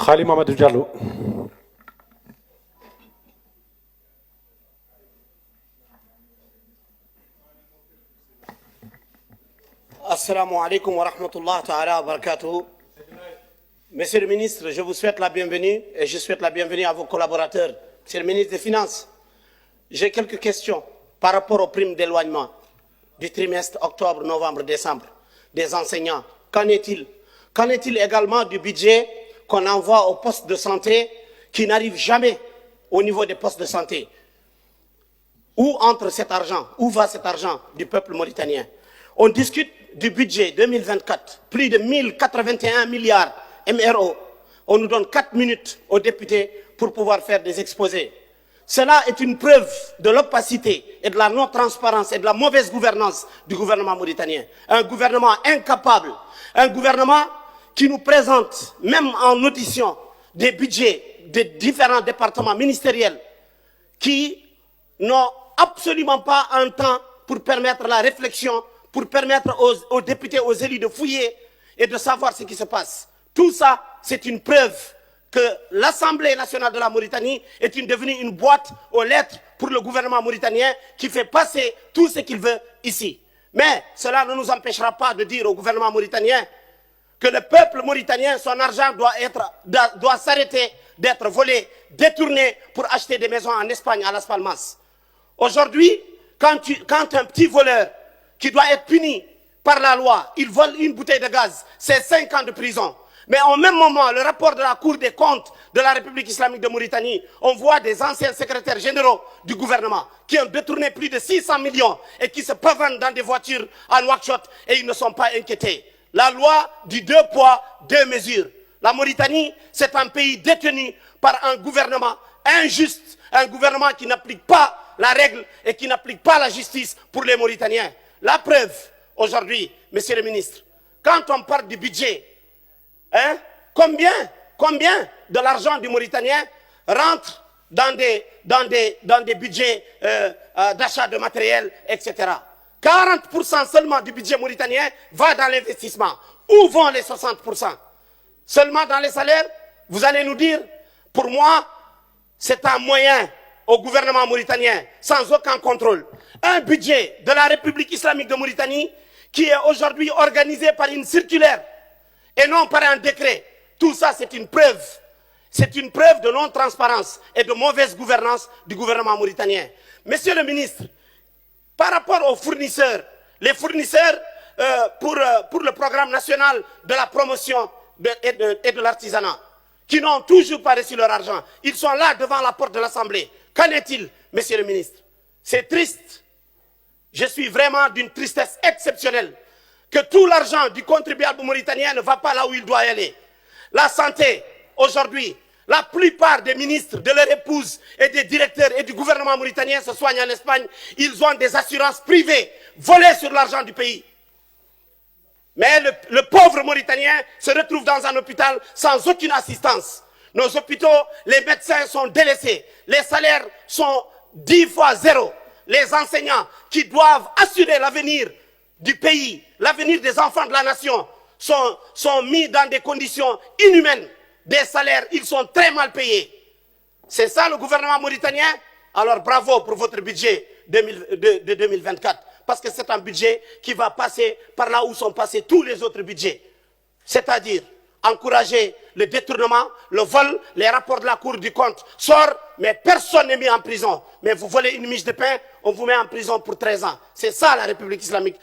Khali Mamadou Diallo. Assalamu alaikum wa rahmatullah ta'ala wa barakatuh. Monsieur le ministre, je vous souhaite la bienvenue et je souhaite la bienvenue à vos collaborateurs. Monsieur le ministre des Finances, j'ai quelques questions par rapport aux primes d'éloignement du trimestre octobre, novembre, décembre des enseignants. Qu'en est-il? Qu'en est-il également du budget qu'on envoie aux postes de santé qui n'arrive jamais au niveau des postes de santé? Où entre cet argent? Où va cet argent du peuple mauritanien? On discute du budget 2024, plus de 1081 milliards MRO. On nous donne 4 minutes aux députés pour pouvoir faire des exposés. Cela est une preuve de l'opacité et de la non-transparence et de la mauvaise gouvernance du gouvernement mauritanien. Un gouvernement incapable, un gouvernement qui nous présente, même en audition, des budgets des différents départements ministériels qui n'ont absolument pas un temps pour permettre la réflexion, pour permettre aux députés, aux élus de fouiller et de savoir ce qui se passe. Tout ça, c'est une preuve que l'Assemblée nationale de la Mauritanie est devenue une boîte aux lettres pour le gouvernement mauritanien qui fait passer tout ce qu'il veut ici. Mais cela ne nous empêchera pas de dire au gouvernement mauritanien que le peuple mauritanien, son argent doit s'arrêter d'être volé, détourné pour acheter des maisons en Espagne, à Las Palmas. Aujourd'hui, quand un petit voleur qui doit être puni par la loi, il vole une bouteille de gaz, c'est 5 ans de prison. Mais au même moment, le rapport de la Cour des comptes de la République islamique de Mauritanie, on voit des anciens secrétaires généraux du gouvernement qui ont détourné plus de 600 millions et qui se pavent dans des voitures à Nouakchott et ils ne sont pas inquiétés. La loi du 2 poids, 2 mesures. La Mauritanie, c'est un pays détenu par un gouvernement injuste, un gouvernement qui n'applique pas la règle et qui n'applique pas la justice pour les Mauritaniens. La preuve, aujourd'hui, monsieur le ministre, quand on parle du budget, combien de l'argent du Mauritanien rentre dans des budgets d'achat de matériel, etc. 40% seulement du budget mauritanien va dans l'investissement. Où vont les 60%? Seulement dans les salaires? Vous allez nous dire, pour moi, c'est un moyen au gouvernement mauritanien, sans aucun contrôle. Un budget de la République islamique de Mauritanie qui est aujourd'hui organisé par une circulaire et non par un décret. Tout ça, c'est une preuve. C'est une preuve de non-transparence et de mauvaise gouvernance du gouvernement mauritanien. Monsieur le ministre, par rapport aux fournisseurs, les fournisseurs pour le programme national de la promotion et de l'artisanat, qui n'ont toujours pas reçu leur argent, ils sont là devant la porte de l'Assemblée. Qu'en est-il, monsieur le ministre? C'est triste. Je suis vraiment d'une tristesse exceptionnelle que tout l'argent du contribuable mauritanien ne va pas là où il doit y aller. La santé, aujourd'hui, la plupart des ministres, de leurs épouses et des directeurs et du gouvernement mauritanien se soignent en Espagne. Ils ont des assurances privées volées sur l'argent du pays. Mais le pauvre Mauritanien se retrouve dans un hôpital sans aucune assistance. Nos hôpitaux, les médecins sont délaissés. Les salaires sont 10 fois zéro. Les enseignants qui doivent assurer l'avenir du pays, l'avenir des enfants de la nation, sont mis dans des conditions inhumaines. Des salaires, ils sont très mal payés. C'est ça le gouvernement mauritanien? Alors bravo pour votre budget de 2024. Parce que c'est un budget qui va passer par là où sont passés tous les autres budgets. C'est-à-dire encourager le détournement, le vol, les rapports de la Cour du compte sortent, mais personne n'est mis en prison. Mais vous volez une miche de pain, on vous met en prison pour 13 ans. C'est ça la République islamique.